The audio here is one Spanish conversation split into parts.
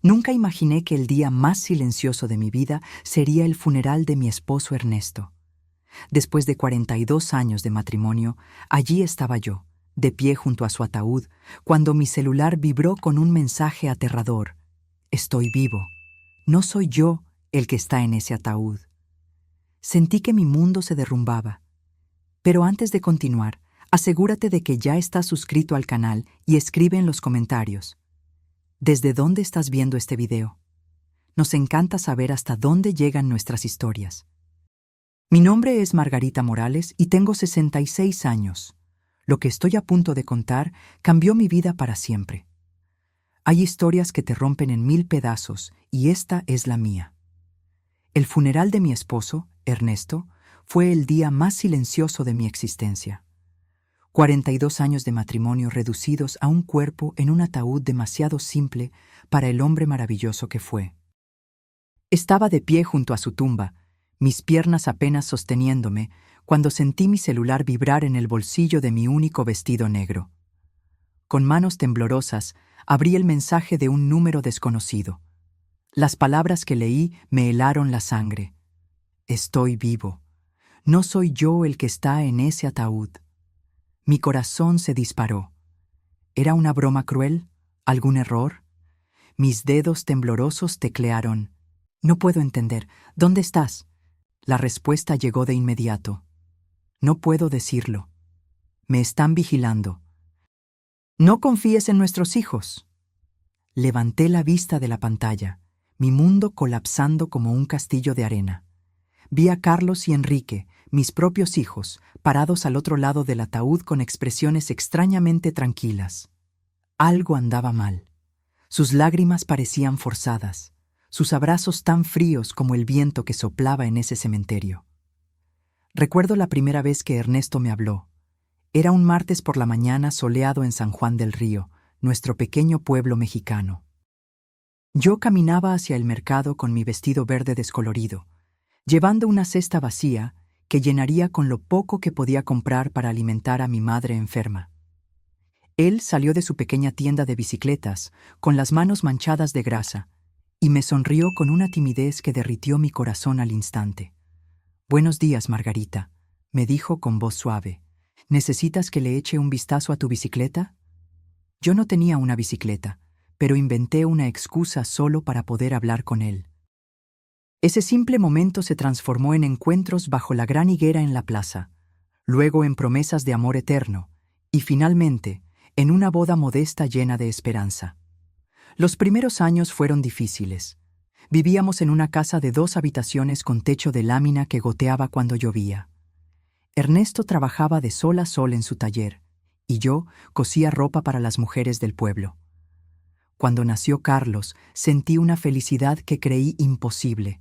Nunca imaginé que el día más silencioso de mi vida sería el funeral de mi esposo Ernesto. Después de 42 años de matrimonio, allí estaba yo, de pie junto a su ataúd, cuando mi celular vibró con un mensaje aterrador. Estoy vivo. No soy yo el que está en ese ataúd. Sentí que mi mundo se derrumbaba. Pero antes de continuar, asegúrate de que ya estás suscrito al canal y escribe en los comentarios. ¿Desde dónde estás viendo este video? Nos encanta saber hasta dónde llegan nuestras historias. Mi nombre es Margarita Morales y tengo 66 años. Lo que estoy a punto de contar cambió mi vida para siempre. Hay historias que te rompen en 1000 pedazos y esta es la mía. El funeral de mi esposo, Ernesto, fue el día más silencioso de mi existencia. 42 años de matrimonio reducidos a un cuerpo en un ataúd demasiado simple para el hombre maravilloso que fue. Estaba de pie junto a su tumba, mis piernas apenas sosteniéndome, cuando sentí mi celular vibrar en el bolsillo de mi único vestido negro. Con manos temblorosas, abrí el mensaje de un número desconocido. Las palabras que leí me helaron la sangre. Estoy vivo. No soy yo el que está en ese ataúd. Mi corazón se disparó. ¿Era una broma cruel? ¿Algún error? Mis dedos temblorosos teclearon. No puedo entender. ¿Dónde estás? La respuesta llegó de inmediato. No puedo decirlo. Me están vigilando. No confíes en nuestros hijos. Levanté la vista de la pantalla, mi mundo colapsando como un castillo de arena. Vi a Carlos y Enrique, mis propios hijos, parados al otro lado del ataúd con expresiones extrañamente tranquilas. Algo andaba mal. Sus lágrimas parecían forzadas, sus abrazos tan fríos como el viento que soplaba en ese cementerio. Recuerdo la primera vez que Ernesto me habló. Era un martes por la mañana soleado en San Juan del Río, nuestro pequeño pueblo mexicano. Yo caminaba hacia el mercado con mi vestido verde descolorido, llevando una cesta vacía que llenaría con lo poco que podía comprar para alimentar a mi madre enferma. Él salió de su pequeña tienda de bicicletas, con las manos manchadas de grasa, y me sonrió con una timidez que derritió mi corazón al instante. «Buenos días, Margarita», me dijo con voz suave. «¿Necesitas que le eche un vistazo a tu bicicleta?» Yo no tenía una bicicleta, pero inventé una excusa solo para poder hablar con él. Ese simple momento se transformó en encuentros bajo la gran higuera en la plaza, luego en promesas de amor eterno, y finalmente, en una boda modesta llena de esperanza. Los primeros años fueron difíciles. Vivíamos en una casa de 2 habitaciones con techo de lámina que goteaba cuando llovía. Ernesto trabajaba de sol a sol en su taller, y yo cosía ropa para las mujeres del pueblo. Cuando nació Carlos, sentí una felicidad que creí imposible.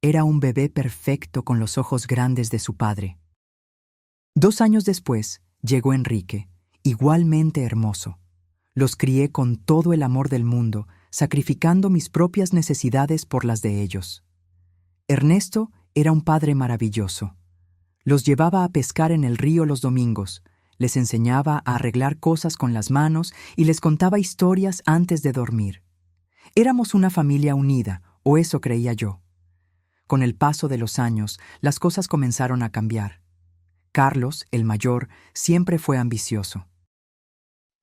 Era un bebé perfecto con los ojos grandes de su padre. 2 años después, llegó Enrique, igualmente hermoso. Los crié con todo el amor del mundo, sacrificando mis propias necesidades por las de ellos. Ernesto era un padre maravilloso. Los llevaba a pescar en el río los domingos, les enseñaba a arreglar cosas con las manos y les contaba historias antes de dormir. Éramos una familia unida, o eso creía yo. Con el paso de los años, las cosas comenzaron a cambiar. Carlos, el mayor, siempre fue ambicioso.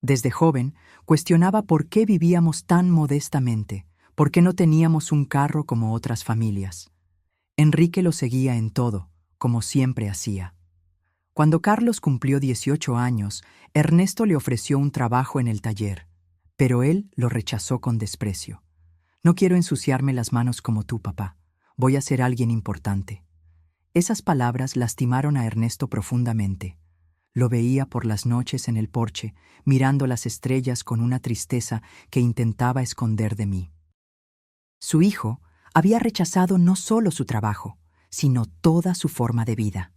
Desde joven, cuestionaba por qué vivíamos tan modestamente, por qué no teníamos un carro como otras familias. Enrique lo seguía en todo, como siempre hacía. Cuando Carlos cumplió 18 años, Ernesto le ofreció un trabajo en el taller, pero él lo rechazó con desprecio. «No quiero ensuciarme las manos como tú, papá. Voy a ser alguien importante». Esas palabras lastimaron a Ernesto profundamente. Lo veía por las noches en el porche, mirando las estrellas con una tristeza que intentaba esconder de mí. Su hijo había rechazado no solo su trabajo, sino toda su forma de vida.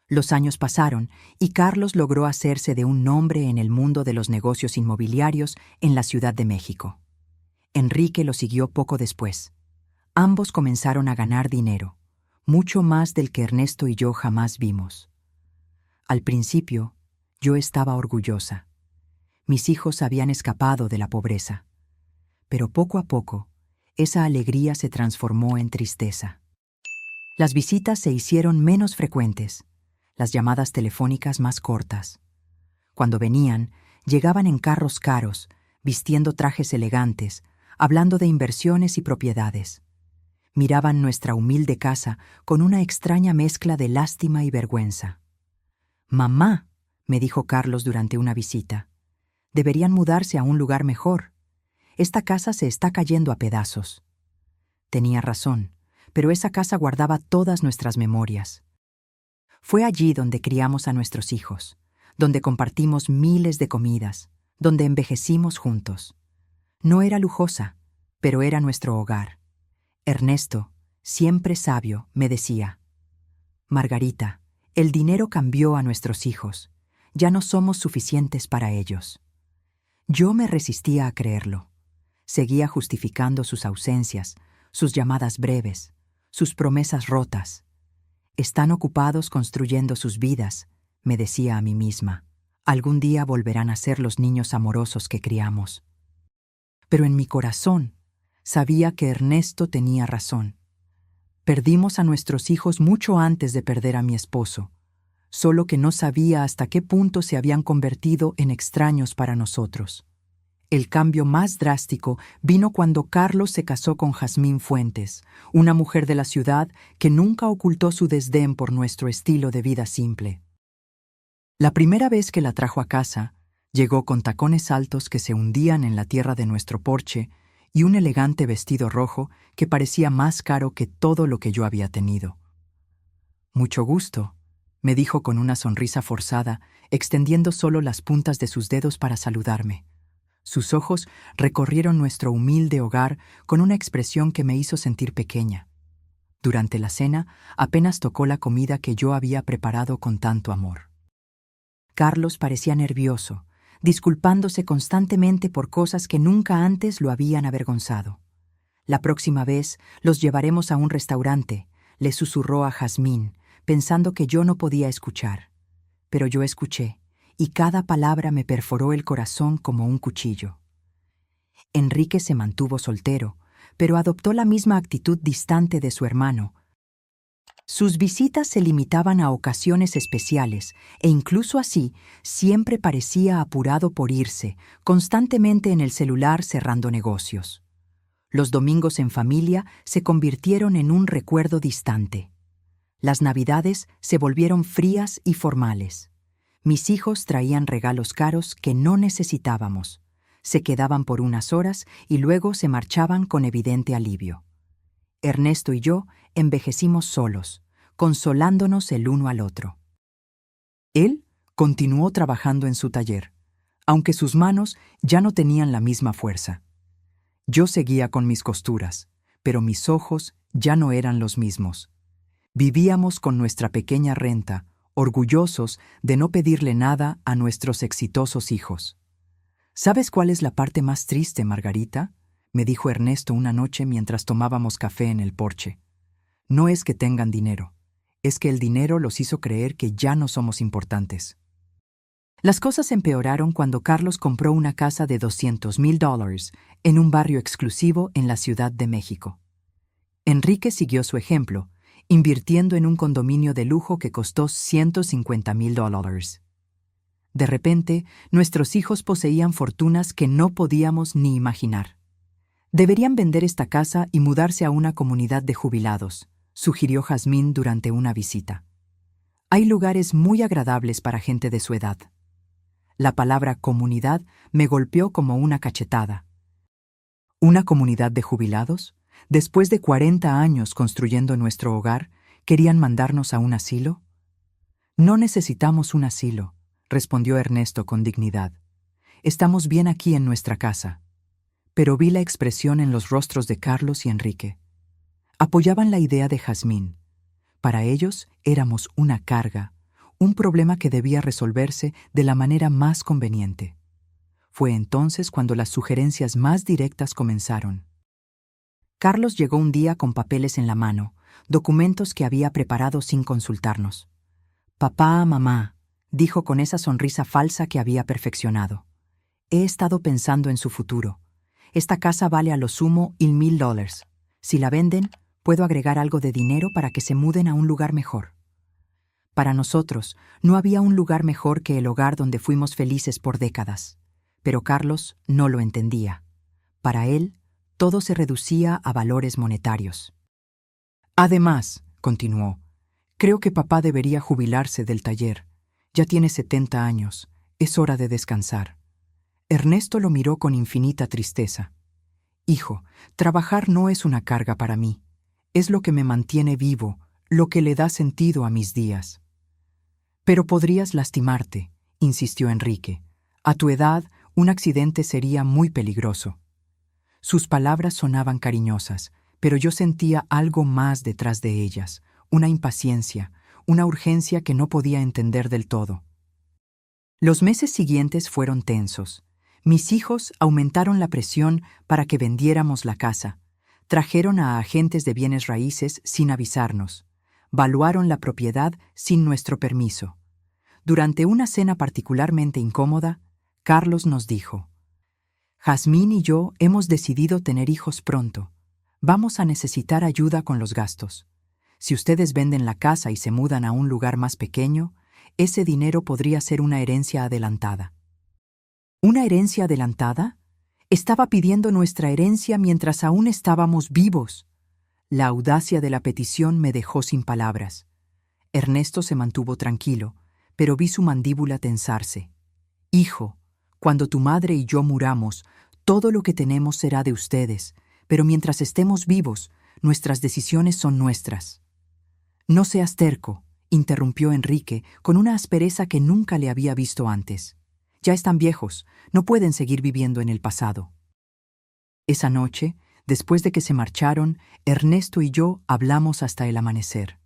Los años pasaron y Carlos logró hacerse de un nombre en el mundo de los negocios inmobiliarios en la Ciudad de México. Enrique lo siguió poco después. Ambos comenzaron a ganar dinero, mucho más del que Ernesto y yo jamás vimos. Al principio, yo estaba orgullosa. Mis hijos habían escapado de la pobreza. Pero poco a poco, esa alegría se transformó en tristeza. Las visitas se hicieron menos frecuentes, las llamadas telefónicas más cortas. Cuando venían, llegaban en carros caros, vistiendo trajes elegantes, hablando de inversiones y propiedades. Miraban nuestra humilde casa con una extraña mezcla de lástima y vergüenza. «Mamá», me dijo Carlos durante una visita, «deberían mudarse a un lugar mejor. Esta casa se está cayendo a pedazos». Tenía razón, pero esa casa guardaba todas nuestras memorias. Fue allí donde criamos a nuestros hijos, donde compartimos miles de comidas, donde envejecimos juntos. No era lujosa, pero era nuestro hogar. Ernesto, siempre sabio, me decía: «Margarita, el dinero cambió a nuestros hijos. Ya no somos suficientes para ellos». Yo me resistía a creerlo. Seguía justificando sus ausencias, sus llamadas breves, sus promesas rotas. «Están ocupados construyendo sus vidas», me decía a mí misma. «Algún día volverán a ser los niños amorosos que criamos». Pero en mi corazón sabía que Ernesto tenía razón. Perdimos a nuestros hijos mucho antes de perder a mi esposo, solo que no sabía hasta qué punto se habían convertido en extraños para nosotros. El cambio más drástico vino cuando Carlos se casó con Jazmín Fuentes, una mujer de la ciudad que nunca ocultó su desdén por nuestro estilo de vida simple. La primera vez que la trajo a casa, llegó con tacones altos que se hundían en la tierra de nuestro porche y un elegante vestido rojo que parecía más caro que todo lo que yo había tenido. «Mucho gusto», me dijo con una sonrisa forzada, extendiendo solo las puntas de sus dedos para saludarme. Sus ojos recorrieron nuestro humilde hogar con una expresión que me hizo sentir pequeña. Durante la cena, apenas tocó la comida que yo había preparado con tanto amor. Carlos parecía nervioso, disculpándose constantemente por cosas que nunca antes lo habían avergonzado. «La próxima vez los llevaremos a un restaurante», le susurró a Jazmín, pensando que yo no podía escuchar. Pero yo escuché, y cada palabra me perforó el corazón como un cuchillo. Enrique se mantuvo soltero, pero adoptó la misma actitud distante de su hermano. Sus visitas se limitaban a ocasiones especiales, e incluso así, siempre parecía apurado por irse, constantemente en el celular cerrando negocios. Los domingos en familia se convirtieron en un recuerdo distante. Las Navidades se volvieron frías y formales. Mis hijos traían regalos caros que no necesitábamos. Se quedaban por unas horas y luego se marchaban con evidente alivio. Ernesto y yo envejecimos solos, consolándonos el uno al otro. Él continuó trabajando en su taller, aunque sus manos ya no tenían la misma fuerza. Yo seguía con mis costuras, pero mis ojos ya no eran los mismos. Vivíamos con nuestra pequeña renta, orgullosos de no pedirle nada a nuestros exitosos hijos. ¿Sabes cuál es la parte más triste, Margarita?, me dijo Ernesto una noche mientras tomábamos café en el porche. No es que tengan dinero, es que el dinero los hizo creer que ya no somos importantes. Las cosas empeoraron cuando Carlos compró una casa de $200,000 en un barrio exclusivo en la Ciudad de México. Enrique siguió su ejemplo, invirtiendo en un condominio de lujo que costó $150,000. De repente, nuestros hijos poseían fortunas que no podíamos ni imaginar. «Deberían vender esta casa y mudarse a una comunidad de jubilados», sugirió Jazmín durante una visita. «Hay lugares muy agradables para gente de su edad». La palabra comunidad me golpeó como una cachetada. ¿Una comunidad de jubilados? Después de 40 años construyendo nuestro hogar, ¿querían mandarnos a un asilo? «No necesitamos un asilo», respondió Ernesto con dignidad. «Estamos bien aquí en nuestra casa». Pero vi la expresión en los rostros de Carlos y Enrique. Apoyaban la idea de Jazmín. Para ellos éramos una carga, un problema que debía resolverse de la manera más conveniente. Fue entonces cuando las sugerencias más directas comenzaron. Carlos llegó un día con papeles en la mano, documentos que había preparado sin consultarnos. «Papá, mamá», dijo con esa sonrisa falsa que había perfeccionado. «He estado pensando en su futuro. Esta casa vale a lo sumo $1,000. Si la venden, puedo agregar algo de dinero para que se muden a un lugar mejor. Para nosotros, no había un lugar mejor que el hogar donde fuimos felices por décadas. Pero Carlos no lo entendía. Para él, todo se reducía a valores monetarios. Además, continuó, creo que papá debería jubilarse del taller. Ya tiene 70 años. Es hora de descansar. Ernesto lo miró con infinita tristeza. Hijo, trabajar no es una carga para mí. Es lo que me mantiene vivo, lo que le da sentido a mis días. Pero podrías lastimarte, insistió Enrique. A tu edad, un accidente sería muy peligroso. Sus palabras sonaban cariñosas, pero yo sentía algo más detrás de ellas, una impaciencia, una urgencia que no podía entender del todo. Los meses siguientes fueron tensos. Mis hijos aumentaron la presión para que vendiéramos la casa. Trajeron a agentes de bienes raíces sin avisarnos. Valuaron la propiedad sin nuestro permiso. Durante una cena particularmente incómoda, Carlos nos dijo: Jazmín y yo hemos decidido tener hijos pronto. Vamos a necesitar ayuda con los gastos. Si ustedes venden la casa y se mudan a un lugar más pequeño, ese dinero podría ser una herencia adelantada. ¿Una herencia adelantada? Estaba pidiendo nuestra herencia mientras aún estábamos vivos. La audacia de la petición me dejó sin palabras. Ernesto se mantuvo tranquilo, pero vi su mandíbula tensarse. Hijo, cuando tu madre y yo muramos, todo lo que tenemos será de ustedes, pero mientras estemos vivos, nuestras decisiones son nuestras. No seas terco, interrumpió Enrique con una aspereza que nunca le había visto antes. Ya están viejos, no pueden seguir viviendo en el pasado. Esa noche, después de que se marcharon, Ernesto y yo hablamos hasta el amanecer.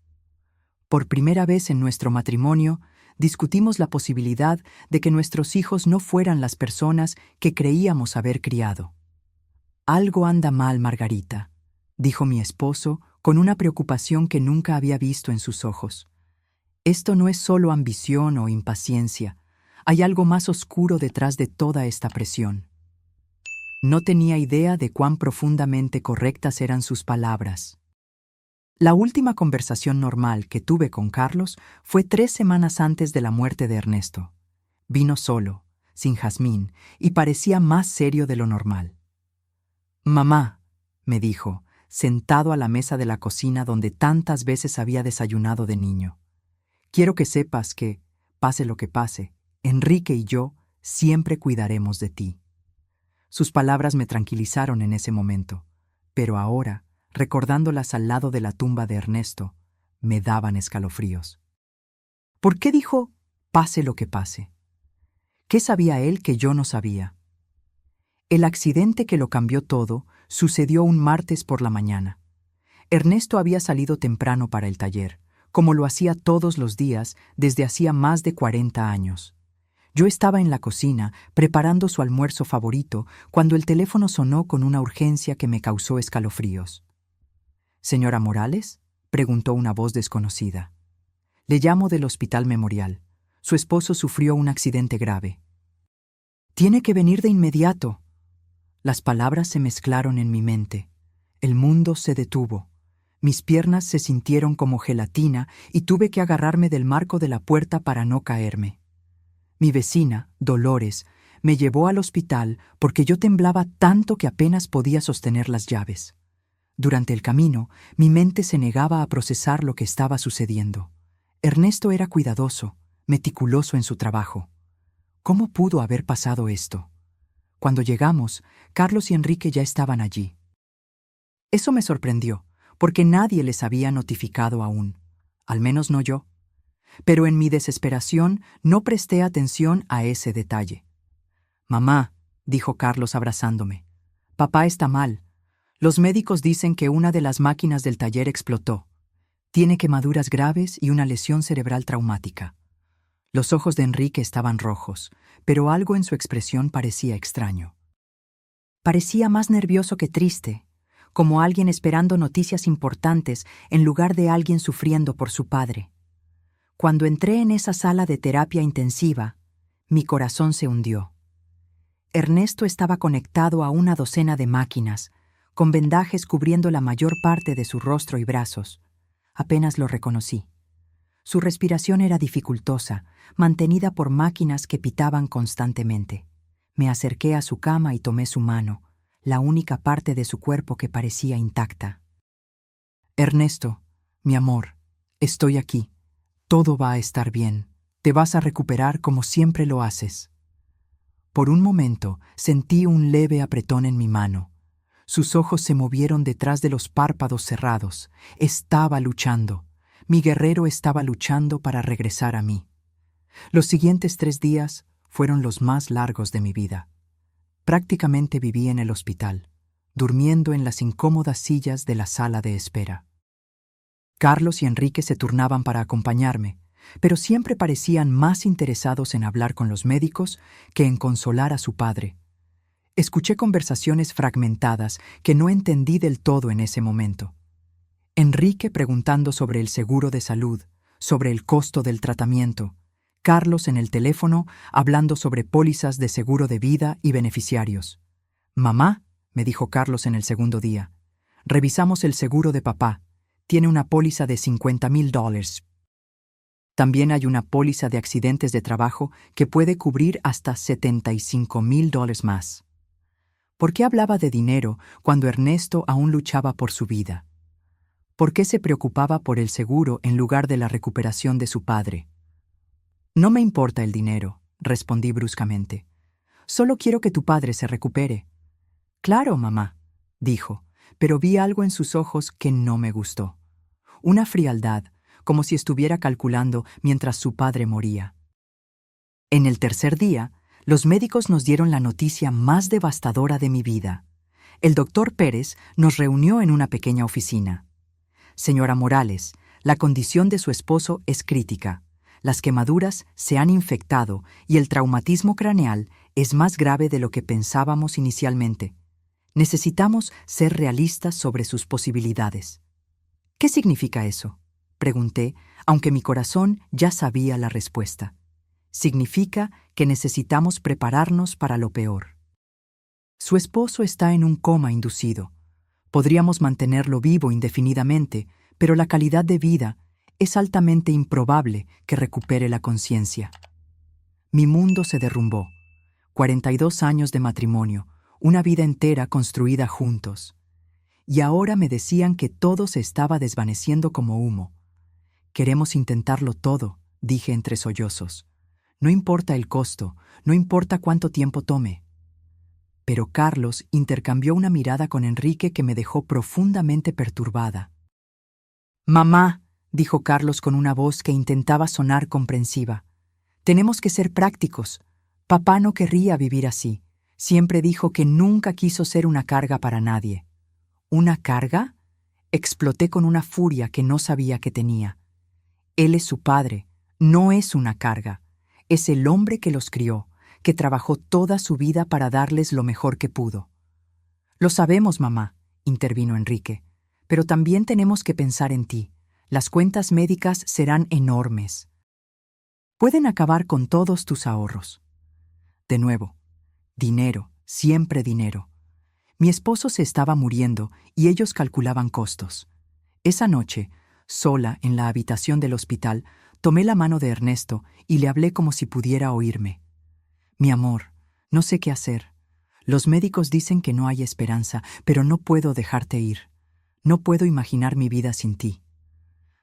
Por primera vez en nuestro matrimonio, discutimos la posibilidad de que nuestros hijos no fueran las personas que creíamos haber criado. Algo anda mal, Margarita, dijo mi esposo con una preocupación que nunca había visto en sus ojos. Esto no es solo ambición o impaciencia. Hay algo más oscuro detrás de toda esta presión. No tenía idea de cuán profundamente correctas eran sus palabras. La última conversación normal que tuve con Carlos fue 3 semanas antes de la muerte de Ernesto. Vino solo, sin Jazmín, y parecía más serio de lo normal. «Mamá», me dijo, sentado a la mesa de la cocina donde tantas veces había desayunado de niño, «quiero que sepas que, pase lo que pase, Enrique y yo siempre cuidaremos de ti». Sus palabras me tranquilizaron en ese momento, pero ahora, recordándolas al lado de la tumba de Ernesto, me daban escalofríos. ¿Por qué dijo «pase lo que pase»? ¿Qué sabía él que yo no sabía? El accidente que lo cambió todo sucedió un martes por la mañana. Ernesto había salido temprano para el taller, como lo hacía todos los días desde hacía más de 40 años. Yo estaba en la cocina, preparando su almuerzo favorito, cuando el teléfono sonó con una urgencia que me causó escalofríos. «¿Señora Morales?», preguntó una voz desconocida. «Le llamo del Hospital Memorial. Su esposo sufrió un accidente grave». «Tiene que venir de inmediato». Las palabras se mezclaron en mi mente. El mundo se detuvo. Mis piernas se sintieron como gelatina y tuve que agarrarme del marco de la puerta para no caerme. Mi vecina, Dolores, me llevó al hospital porque yo temblaba tanto que apenas podía sostener las llaves. Durante el camino, mi mente se negaba a procesar lo que estaba sucediendo. Ernesto era cuidadoso, meticuloso en su trabajo. ¿Cómo pudo haber pasado esto? Cuando llegamos, Carlos y Enrique ya estaban allí. Eso me sorprendió, porque nadie les había notificado aún, al menos no yo. Pero en mi desesperación no presté atención a ese detalle. «Mamá», dijo Carlos abrazándome, «papá está mal. Los médicos dicen que una de las máquinas del taller explotó. Tiene quemaduras graves y una lesión cerebral traumática». Los ojos de Enrique estaban rojos, pero algo en su expresión parecía extraño. Parecía más nervioso que triste, como alguien esperando noticias importantes en lugar de alguien sufriendo por su padre. Cuando entré en esa sala de terapia intensiva, mi corazón se hundió. Ernesto estaba conectado a una docena de máquinas, con vendajes cubriendo la mayor parte de su rostro y brazos. Apenas lo reconocí. Su respiración era dificultosa, mantenida por máquinas que pitaban constantemente. Me acerqué a su cama y tomé su mano, la única parte de su cuerpo que parecía intacta. Ernesto, mi amor, estoy aquí. Todo va a estar bien. Te vas a recuperar como siempre lo haces. Por un momento sentí un leve apretón en mi mano. Sus ojos se movieron detrás de los párpados cerrados. Estaba luchando. Mi guerrero estaba luchando para regresar a mí. Los siguientes 3 días fueron los más largos de mi vida. Prácticamente viví en el hospital, durmiendo en las incómodas sillas de la sala de espera. Carlos y Enrique se turnaban para acompañarme, pero siempre parecían más interesados en hablar con los médicos que en consolar a su padre. Escuché conversaciones fragmentadas que no entendí del todo en ese momento. Enrique preguntando sobre el seguro de salud, sobre el costo del tratamiento. Carlos en el teléfono hablando sobre pólizas de seguro de vida y beneficiarios. «Mamá», me dijo Carlos en el segundo día, «revisamos el seguro de papá. Tiene una póliza de $50,000. También hay una póliza de accidentes de trabajo que puede cubrir hasta $75,000 más». ¿Por qué hablaba de dinero cuando Ernesto aún luchaba por su vida? ¿Por qué se preocupaba por el seguro en lugar de la recuperación de su padre? «No me importa el dinero», respondí bruscamente. «Solo quiero que tu padre se recupere». «Claro, mamá», dijo, pero vi algo en sus ojos que no me gustó. Una frialdad, como si estuviera calculando mientras su padre moría. En el tercer día, los médicos nos dieron la noticia más devastadora de mi vida. El doctor Pérez nos reunió en una pequeña oficina. «Señora Morales, la condición de su esposo es crítica. Las quemaduras se han infectado y el traumatismo craneal es más grave de lo que pensábamos inicialmente. Necesitamos ser realistas sobre sus posibilidades». «¿Qué significa eso?», pregunté, aunque mi corazón ya sabía la respuesta. Significa que necesitamos prepararnos para lo peor. Su esposo está en un coma inducido. Podríamos mantenerlo vivo indefinidamente, pero la calidad de vida es altamente improbable que recupere la conciencia. Mi mundo se derrumbó. 42 años de matrimonio, una vida entera construida juntos. Y ahora me decían que todo se estaba desvaneciendo como humo. «Queremos intentarlo todo», dije entre sollozos. «No importa el costo, no importa cuánto tiempo tome». Pero Carlos intercambió una mirada con Enrique que me dejó profundamente perturbada. «Mamá», dijo Carlos con una voz que intentaba sonar comprensiva, «tenemos que ser prácticos. Papá no querría vivir así. Siempre dijo que nunca quiso ser una carga para nadie». «¿Una carga?», exploté con una furia que no sabía que tenía. Él es su padre, no es una carga. Es el hombre que los crió, que trabajó toda su vida para darles lo mejor que pudo. «Lo sabemos, mamá», intervino Enrique, «pero también tenemos que pensar en ti. Las cuentas médicas serán enormes. Pueden acabar con todos tus ahorros». De nuevo, dinero, siempre dinero. Mi esposo se estaba muriendo y ellos calculaban costos. Esa noche, sola en la habitación del hospital, tomé la mano de Ernesto y le hablé como si pudiera oírme. «Mi amor, no sé qué hacer. Los médicos dicen que no hay esperanza, pero no puedo dejarte ir. No puedo imaginar mi vida sin ti».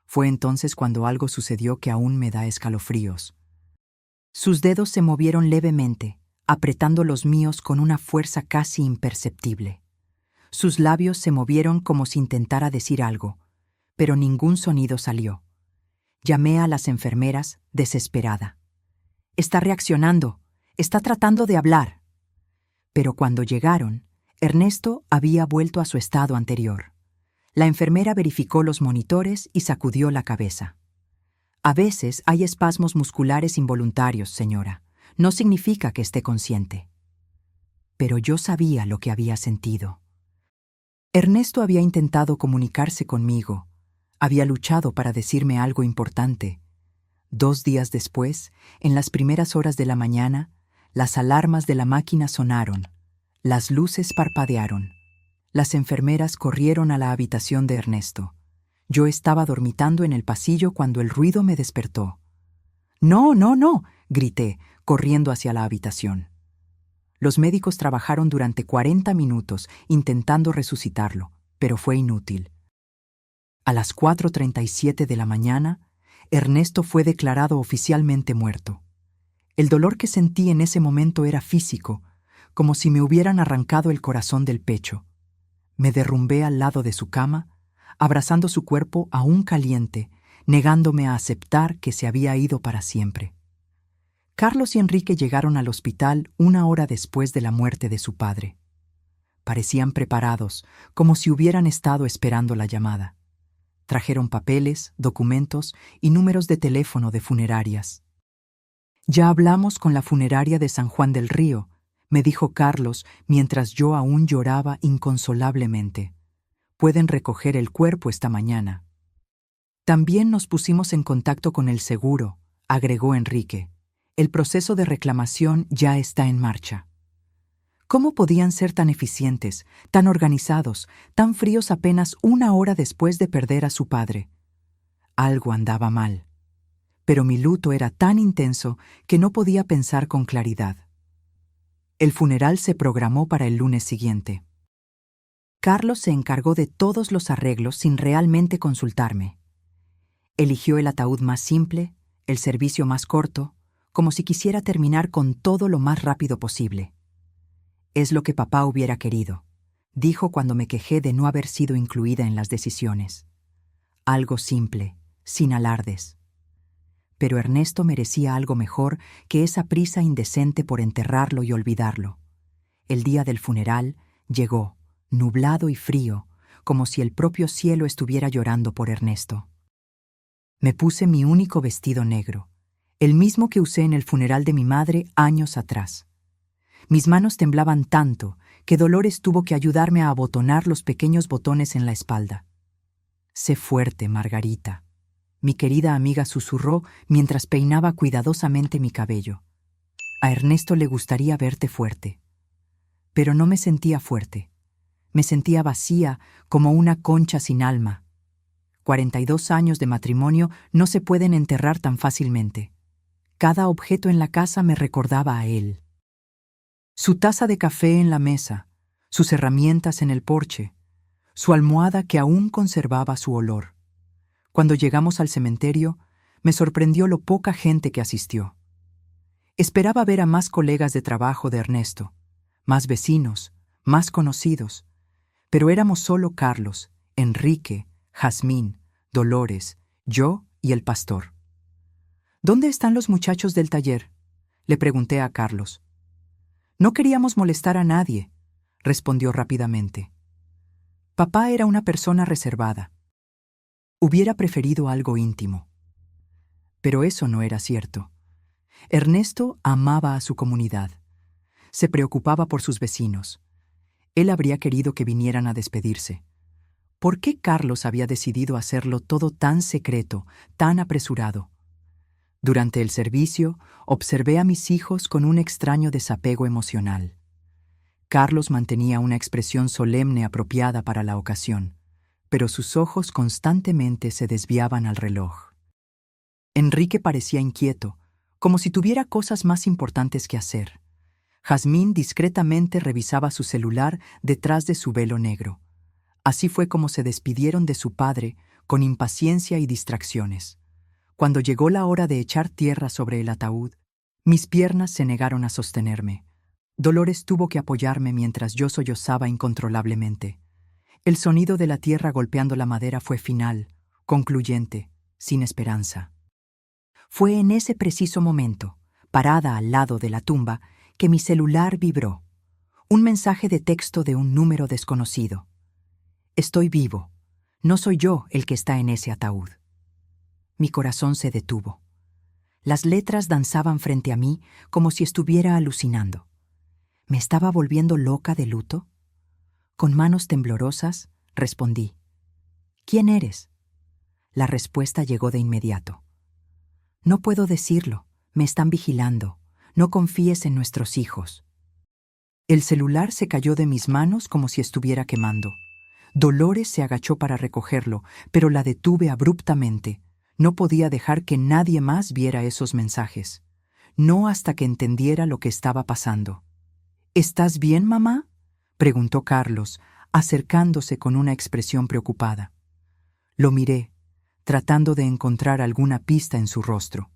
Fue entonces cuando algo sucedió que aún me da escalofríos. Sus dedos se movieron levemente, apretando los míos con una fuerza casi imperceptible. Sus labios se movieron como si intentara decir algo, pero ningún sonido salió. Llamé a las enfermeras, desesperada. «Está reaccionando, está tratando de hablar». Pero cuando llegaron, Ernesto había vuelto a su estado anterior. La enfermera verificó los monitores y sacudió la cabeza. «A veces hay espasmos musculares involuntarios, señora. No significa que esté consciente». Pero yo sabía lo que había sentido. Ernesto había intentado comunicarse conmigo. Había luchado para decirme algo importante. 2 días después, en las primeras horas de la mañana, Las alarmas de la máquina sonaron. Las luces parpadearon. Las enfermeras corrieron a la habitación de Ernesto. Yo estaba dormitando en el pasillo cuando el ruido me despertó. «¡No, no, no!», grité, corriendo hacia la habitación. Los médicos trabajaron durante 40 minutos intentando resucitarlo, pero fue inútil. A las 4:37 de la mañana, Ernesto fue declarado oficialmente muerto. El dolor que sentí en ese momento era físico, como si me hubieran arrancado el corazón del pecho. Me derrumbé al lado de su cama, abrazando su cuerpo aún caliente, negándome a aceptar que se había ido para siempre. Carlos y Enrique llegaron al hospital 1 hora después de la muerte de su padre. Parecían preparados, como si hubieran estado esperando la llamada. Trajeron papeles, documentos y números de teléfono de funerarias. «Ya hablamos con la funeraria de San Juan del Río», me dijo Carlos mientras yo aún lloraba inconsolablemente. «Pueden recoger el cuerpo esta mañana». «También nos pusimos en contacto con el seguro», agregó Enrique. «El proceso de reclamación ya está en marcha». ¿Cómo podían ser tan eficientes, tan organizados, tan fríos apenas 1 hora después de perder a su padre? Algo andaba mal. Pero mi luto era tan intenso que no podía pensar con claridad. El funeral se programó para el lunes siguiente. Carlos se encargó de todos los arreglos sin realmente consultarme. Eligió el ataúd más simple, el servicio más corto, como si quisiera terminar con todo lo más rápido posible. «Es lo que papá hubiera querido», dijo cuando me quejé de no haber sido incluida en las decisiones. Algo simple, sin alardes. Pero Ernesto merecía algo mejor que esa prisa indecente por enterrarlo y olvidarlo. El día del funeral llegó, nublado y frío, como si el propio cielo estuviera llorando por Ernesto. Me puse mi único vestido negro, el mismo que usé en el funeral de mi madre años atrás. Mis manos temblaban tanto que Dolores tuvo que ayudarme a abotonar los pequeños botones en la espalda. «Sé fuerte, Margarita», mi querida amiga susurró mientras peinaba cuidadosamente mi cabello. «A Ernesto le gustaría verte fuerte». Pero no me sentía fuerte. Me sentía vacía como una concha sin alma. 42 años de matrimonio no se pueden enterrar tan fácilmente. Cada objeto en la casa me recordaba a él. Su taza de café en la mesa, sus herramientas en el porche, su almohada que aún conservaba su olor. Cuando llegamos al cementerio, me sorprendió lo poca gente que asistió. Esperaba ver a más colegas de trabajo de Ernesto, más vecinos, más conocidos, pero éramos solo Carlos, Enrique, Jazmín, Dolores, yo y el pastor. «¿Dónde están los muchachos del taller?», le pregunté a Carlos. «No queríamos molestar a nadie», respondió rápidamente. Papá era una persona reservada. Hubiera preferido algo íntimo. Pero eso no era cierto. Ernesto amaba a su comunidad. Se preocupaba por sus vecinos. Él habría querido que vinieran a despedirse. ¿Por qué Carlos había decidido hacerlo todo tan secreto, tan apresurado? Durante el servicio, observé a mis hijos con un extraño desapego emocional. Carlos mantenía una expresión solemne apropiada para la ocasión, pero sus ojos constantemente se desviaban al reloj. Enrique parecía inquieto, como si tuviera cosas más importantes que hacer. Jazmín discretamente revisaba su celular detrás de su velo negro. Así fue como se despidieron de su padre, con impaciencia y distracciones. Cuando llegó la hora de echar tierra sobre el ataúd, mis piernas se negaron a sostenerme. Dolores tuvo que apoyarme mientras yo sollozaba incontrolablemente. El sonido de la tierra golpeando la madera fue final, concluyente, sin esperanza. Fue en ese preciso momento, parada al lado de la tumba, que mi celular vibró. Un mensaje de texto de un número desconocido. «Estoy vivo. No soy yo el que está en ese ataúd». Mi corazón se detuvo. Las letras danzaban frente a mí como si estuviera alucinando. ¿Me estaba volviendo loca de luto? Con manos temblorosas, respondí. «¿Quién eres?». La respuesta llegó de inmediato. «No puedo decirlo. Me están vigilando. no confíes en nuestros hijos. El celular se cayó de mis manos como si estuviera quemando. Dolores se agachó para recogerlo, pero la detuve abruptamente. No podía dejar que nadie más viera esos mensajes. No hasta que entendiera lo que estaba pasando. ¿Estás bien, mamá?, preguntó Carlos, acercándose con una expresión preocupada. Lo miré, tratando de encontrar alguna pista en su rostro.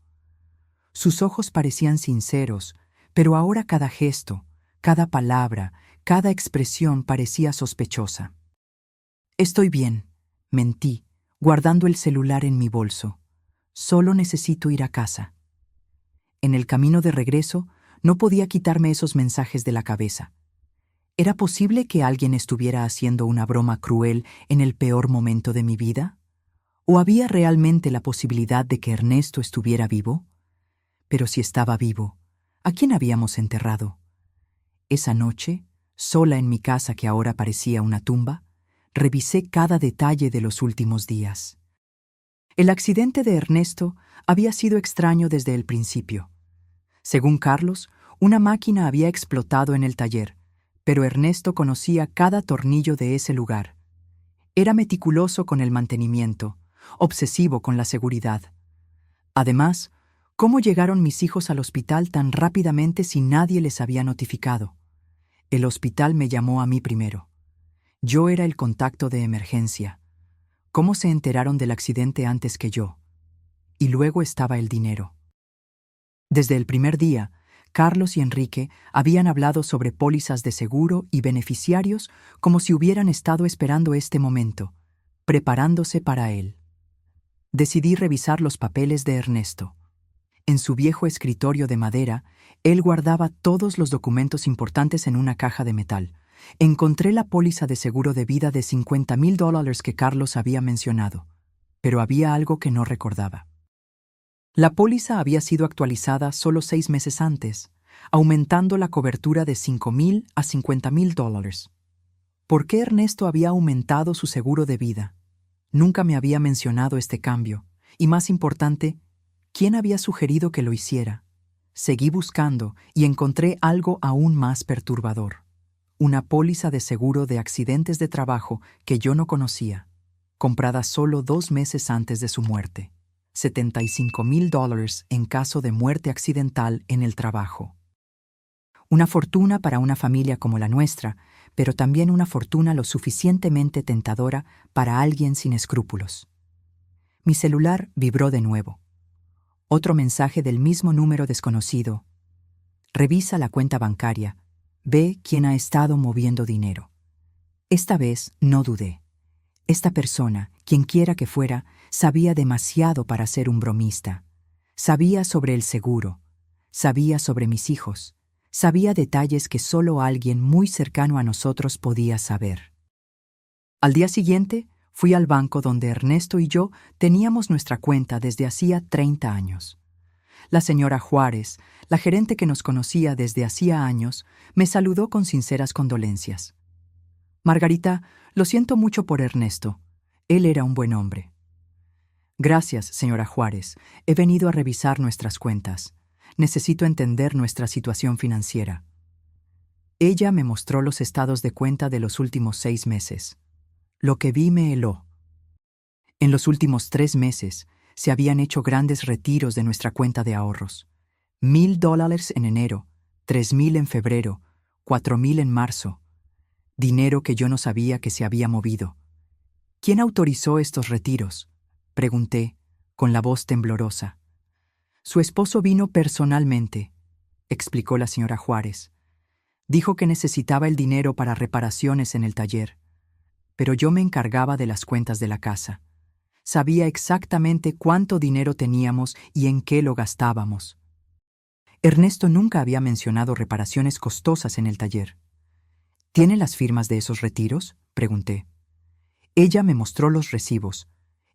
Sus ojos parecían sinceros, pero ahora cada gesto, cada palabra, cada expresión parecía sospechosa. Estoy bien, mentí, guardando el celular en mi bolso. Solo necesito ir a casa. En el camino de regreso, no podía quitarme esos mensajes de la cabeza. ¿Era posible que alguien estuviera haciendo una broma cruel en el peor momento de mi vida? ¿O había realmente la posibilidad de que Ernesto estuviera vivo? Pero si estaba vivo, ¿a quién habíamos enterrado? Esa noche, sola en mi casa que ahora parecía una tumba, revisé cada detalle de los últimos días. El accidente de Ernesto había sido extraño desde el principio. Según Carlos, una máquina había explotado en el taller, pero Ernesto conocía cada tornillo de ese lugar. Era meticuloso con el mantenimiento, obsesivo con la seguridad. Además, ¿cómo llegaron mis hijos al hospital tan rápidamente si nadie les había notificado? El hospital me llamó a mí primero. Yo era el contacto de emergencia. ¿Cómo se enteraron del accidente antes que yo? Y luego estaba el dinero. Desde el primer día, Carlos y Enrique habían hablado sobre pólizas de seguro y beneficiarios como si hubieran estado esperando este momento, preparándose para él. Decidí revisar los papeles de Ernesto. En su viejo escritorio de madera, él guardaba todos los documentos importantes en una caja de metal. Encontré la póliza de seguro de vida de $50,000 que Carlos había mencionado, pero había algo que no recordaba. La póliza había sido actualizada solo 6 meses antes, aumentando la cobertura de $5,000 a $50,000. ¿Por qué Ernesto había aumentado su seguro de vida? Nunca me había mencionado este cambio, y más importante, ¿quién había sugerido que lo hiciera? Seguí buscando y encontré algo aún más perturbador. Una póliza de seguro de accidentes de trabajo que yo no conocía, comprada solo 2 meses antes de su muerte. $75,000 en caso de muerte accidental en el trabajo. Una fortuna para una familia como la nuestra, pero también una fortuna lo suficientemente tentadora para alguien sin escrúpulos. Mi celular vibró de nuevo. Otro mensaje del mismo número desconocido. Revisa la cuenta bancaria. Ve quién ha estado moviendo dinero. Esta vez no dudé. Esta persona, quienquiera que fuera, sabía demasiado para ser un bromista. Sabía sobre el seguro. Sabía sobre mis hijos. Sabía detalles que solo alguien muy cercano a nosotros podía saber. Al día siguiente, fui al banco donde Ernesto y yo teníamos nuestra cuenta desde hacía 30 años. La señora Juárez, la gerente que nos conocía desde hacía años, me saludó con sinceras condolencias. Margarita, lo siento mucho por Ernesto. Él era un buen hombre. Gracias, señora Juárez. He venido a revisar nuestras cuentas. Necesito entender nuestra situación financiera. Ella me mostró los estados de cuenta de los últimos 6 meses. Lo que vi me heló. En los últimos 3 meses se habían hecho grandes retiros de nuestra cuenta de ahorros. $1,000 en enero, $3,000 en febrero, $4,000 en marzo. Dinero que yo no sabía que se había movido. ¿Quién autorizó estos retiros?, pregunté, con la voz temblorosa. Su esposo vino personalmente, explicó la señora Juárez. Dijo que necesitaba el dinero para reparaciones en el taller, pero yo me encargaba de las cuentas de la casa. Sabía exactamente cuánto dinero teníamos y en qué lo gastábamos. Ernesto nunca había mencionado reparaciones costosas en el taller. ¿Tiene las firmas de esos retiros?, pregunté. Ella me mostró los recibos.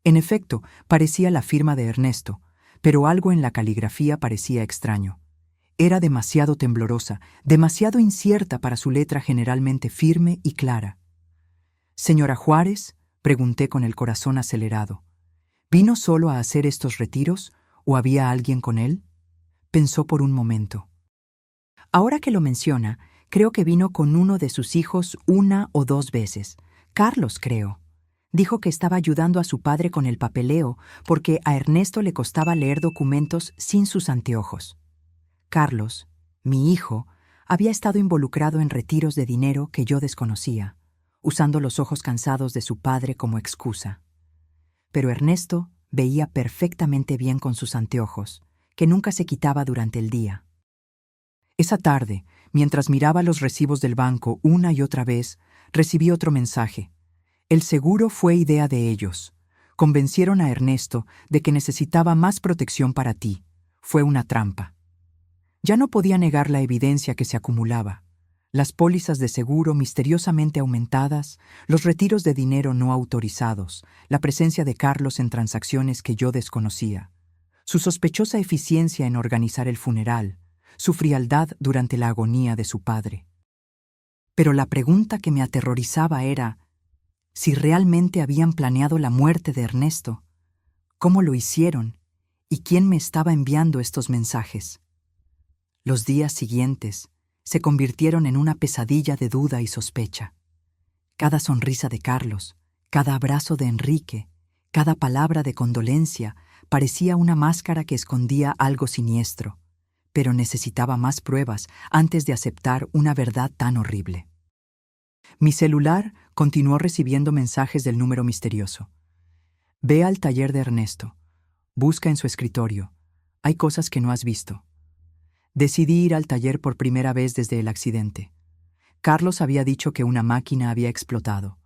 En efecto, parecía la firma de Ernesto, pero algo en la caligrafía parecía extraño. Era demasiado temblorosa, demasiado incierta para su letra generalmente firme y clara. «Señora Juárez», pregunté con el corazón acelerado, ¿vino solo a hacer estos retiros o había alguien con él? Pensó por un momento. Ahora que lo menciona, creo que vino con uno de sus hijos 1 o 2 veces. Carlos, creo. Dijo que estaba ayudando a su padre con el papeleo porque a Ernesto le costaba leer documentos sin sus anteojos. Carlos, mi hijo, había estado involucrado en retiros de dinero que yo desconocía, usando los ojos cansados de su padre como excusa. Pero Ernesto veía perfectamente bien con sus anteojos, que nunca se quitaba durante el día. Esa tarde, mientras miraba los recibos del banco una y otra vez, recibí otro mensaje. El seguro fue idea de ellos. Convencieron a Ernesto de que necesitaba más protección para ti. Fue una trampa. Ya no podía negar la evidencia que se acumulaba. Las pólizas de seguro misteriosamente aumentadas, los retiros de dinero no autorizados, la presencia de Carlos en transacciones que yo desconocía, su sospechosa eficiencia en organizar el funeral, su frialdad durante la agonía de su padre. Pero la pregunta que me aterrorizaba era si realmente habían planeado la muerte de Ernesto, cómo lo hicieron y quién me estaba enviando estos mensajes. Los días siguientes se convirtieron en una pesadilla de duda y sospecha. Cada sonrisa de Carlos, cada abrazo de Enrique, cada palabra de condolencia parecía una máscara que escondía algo siniestro, pero necesitaba más pruebas antes de aceptar una verdad tan horrible. Mi celular continuó recibiendo mensajes del número misterioso. Ve al taller de Ernesto. Busca en su escritorio. Hay cosas que no has visto. Decidí ir al taller por primera vez desde el accidente. Carlos había dicho que una máquina había explotado,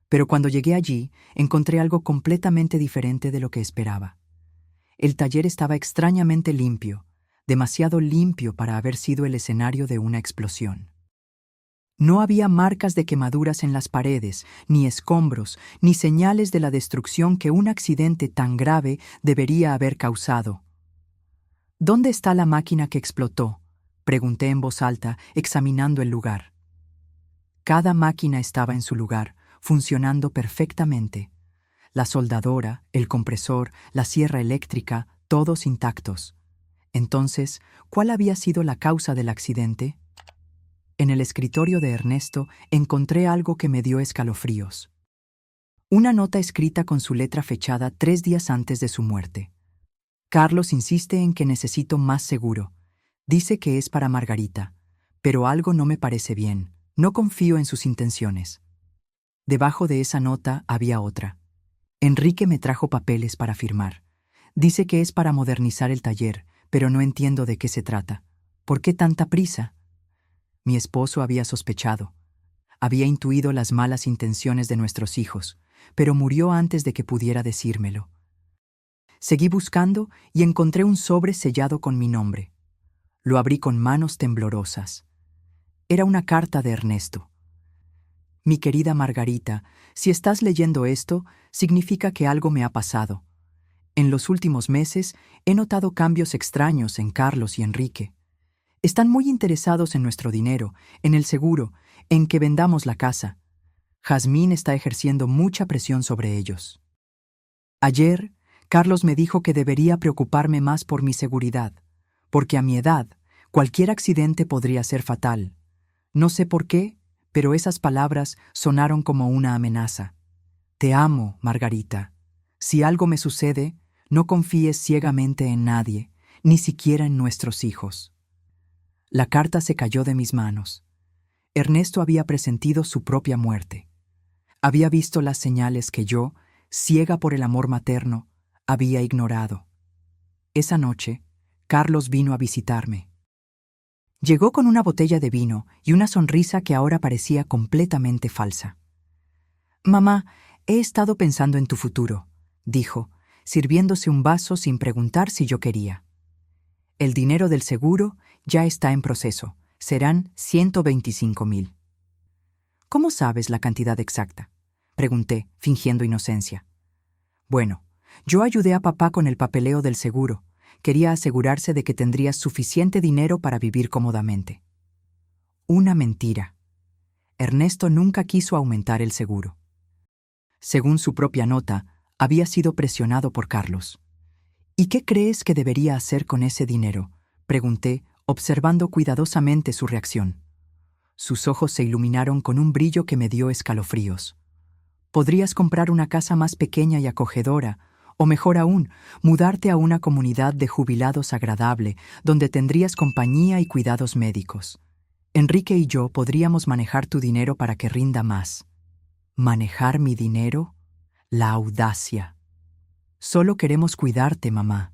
pero cuando llegué allí encontré algo completamente diferente de lo que esperaba. El taller estaba extrañamente limpio, demasiado limpio para haber sido el escenario de una explosión. No había marcas de quemaduras en las paredes, ni escombros, ni señales de la destrucción que un accidente tan grave debería haber causado. ¿Dónde está la máquina que explotó?, pregunté en voz alta, examinando el lugar. Cada máquina estaba en su lugar, funcionando perfectamente. La soldadora, el compresor, la sierra eléctrica, todos intactos. Entonces, ¿cuál había sido la causa del accidente? En el escritorio de Ernesto encontré algo que me dio escalofríos. Una nota escrita con su letra fechada 3 días antes de su muerte. Carlos insiste en que necesito más seguro. Dice que es para Margarita, pero algo no me parece bien. No confío en sus intenciones. Debajo de esa nota había otra. Enrique me trajo papeles para firmar. Dice que es para modernizar el taller, pero no entiendo de qué se trata. ¿Por qué tanta prisa? Mi esposo había sospechado. Había intuido las malas intenciones de nuestros hijos, pero murió antes de que pudiera decírmelo. Seguí buscando y encontré un sobre sellado con mi nombre. Lo abrí con manos temblorosas. Era una carta de Ernesto. Mi querida Margarita, si estás leyendo esto, significa que algo me ha pasado. En los últimos meses he notado cambios extraños en Carlos y Enrique. Están muy interesados en nuestro dinero, en el seguro, en que vendamos la casa. Jazmín está ejerciendo mucha presión sobre ellos. Ayer, Carlos me dijo que debería preocuparme más por mi seguridad, porque a mi edad, cualquier accidente podría ser fatal. No sé por qué, pero esas palabras sonaron como una amenaza. Te amo, Margarita. Si algo me sucede, no confíes ciegamente en nadie, ni siquiera en nuestros hijos. La carta se cayó de mis manos. Ernesto había presentido su propia muerte. Había visto las señales que yo, ciega por el amor materno, había ignorado. Esa noche, Carlos vino a visitarme. Llegó con una botella de vino y una sonrisa que ahora parecía completamente falsa. «Mamá, he estado pensando en tu futuro», dijo, sirviéndose un vaso sin preguntar si yo quería. «El dinero del seguro ya está en proceso. Serán 125,000. «¿Cómo sabes la cantidad exacta?», pregunté, fingiendo inocencia. «Bueno, yo ayudé a papá con el papeleo del seguro. Quería asegurarse de que tendrías suficiente dinero para vivir cómodamente». Una mentira. Ernesto nunca quiso aumentar el seguro. Según su propia nota, había sido presionado por Carlos. «¿Y qué crees que debería hacer con ese dinero?», pregunté, observando cuidadosamente su reacción. Sus ojos se iluminaron con un brillo que me dio escalofríos. Podrías comprar una casa más pequeña y acogedora, o mejor aún, mudarte a una comunidad de jubilados agradable, donde tendrías compañía y cuidados médicos. Enrique y yo podríamos manejar tu dinero para que rinda más. ¿Manejar mi dinero? La audacia. Solo queremos cuidarte, mamá.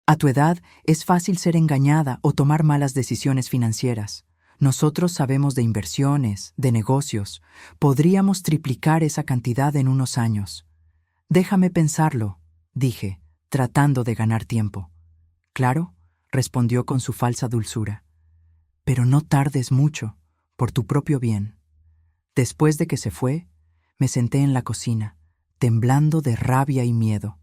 A tu edad es fácil ser engañada o tomar malas decisiones financieras. Nosotros sabemos de inversiones, de negocios. Podríamos triplicar esa cantidad en unos años. Déjame pensarlo, dije, tratando de ganar tiempo. Claro, respondió con su falsa dulzura. Pero no tardes mucho, por tu propio bien. Después de que se fue, me senté en la cocina, temblando de rabia y miedo.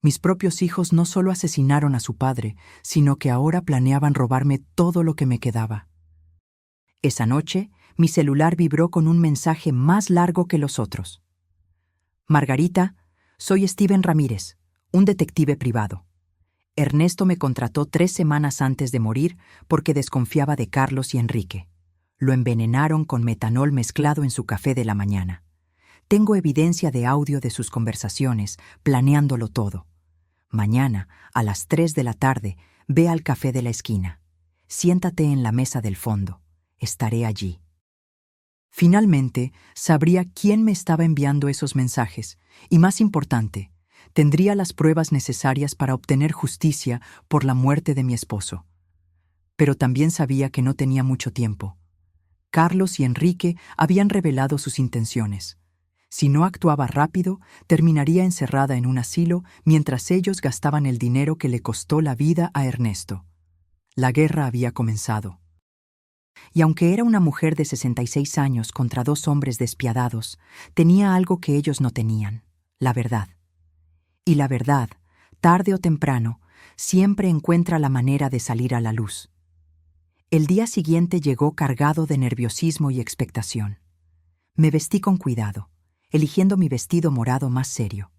Mis propios hijos no solo asesinaron a su padre, sino que ahora planeaban robarme todo lo que me quedaba. Esa noche, mi celular vibró con un mensaje más largo que los otros. Margarita, soy Steven Ramírez, un detective privado. Ernesto me contrató 3 semanas antes de morir porque desconfiaba de Carlos y Enrique. Lo envenenaron con metanol mezclado en su café de la mañana. Tengo evidencia de audio de sus conversaciones, planeándolo todo. Mañana, a las 3 de la tarde, ve al café de la esquina. Siéntate en la mesa del fondo. Estaré allí. Finalmente, sabría quién me estaba enviando esos mensajes, y más importante, tendría las pruebas necesarias para obtener justicia por la muerte de mi esposo. Pero también sabía que no tenía mucho tiempo. Carlos y Enrique habían revelado sus intenciones. Si no actuaba rápido, terminaría encerrada en un asilo mientras ellos gastaban el dinero que le costó la vida a Ernesto. La guerra había comenzado. Y aunque era una mujer de 66 años contra 2 hombres despiadados, tenía algo que ellos no tenían: la verdad. Y la verdad, tarde o temprano, siempre encuentra la manera de salir a la luz. El día siguiente llegó cargado de nerviosismo y expectación. Me vestí con cuidado, eligiendo mi vestido morado más serio.